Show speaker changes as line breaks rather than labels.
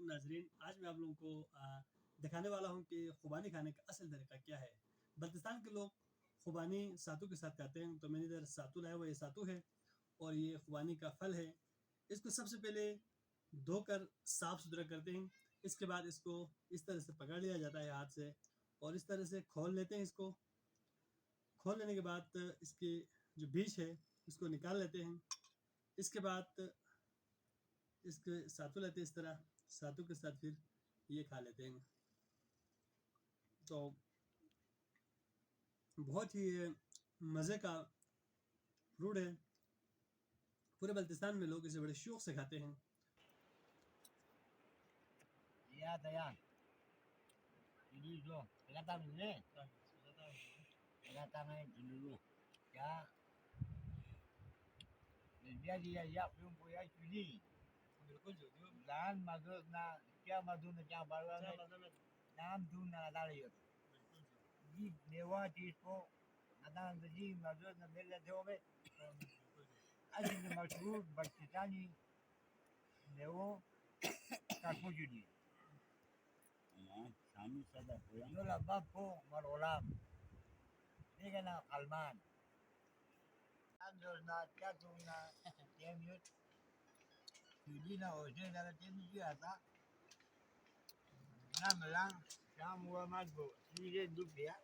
वालेकुम नाज़रीन। आज मैं आप लोगों को दिखाने वाला हूँ कि खुबानी खाने का असल तरीका क्या है। बल्तिस्तान के लोग खुबानी सातू के साथ खाते हैं। तो मैंने इधर सातू लाया हुआ, ये सातू है और ये खुबानी का फल है। इसको सबसे पहले धोकर साफ़ सुथरा करते हैं। इसके बाद इसको इस तरह से पकड़ लिया जाता है हाथ से और इस तरह से खोल लेते हैं। इसको खोल लेने के बाद इसकी जो बीज है इसको निकाल लेते हैं। इसके बाद इसके सातू लेते हैं, इस तरह सातू के साथ फिर ये खा लेते हैं। तो बहुत ही मज़े का फ्रूट है। पूरे बल्तिस्तान में लोग इसे बड़े शौक से खाते हैं।
Ya, Dayan. Ini lo, kelihatan ini, kelihatan ini dulu. Ya, dia dia ya belum punya ini.
बिल्कुल जो जो
Dan madu na, क्या मधु ने क्या बालवा में नाम दून ना डाली हो।
बिल्कुल जी,
जी नेवा चीज को नादान जी मधु ने मिल थे होवे।
बिल्कुल जी।
आज ने मशहूर बख्तियानी नेवो काकुजुनी। Kami sada po yan. Yola bapo marolam. Hindi ka na kalman. Andor na tiyatong na tiyemyot. Hindi na o siya na tiyemyot yata. Naman lang. Siya mga madbo. Hindi dupya.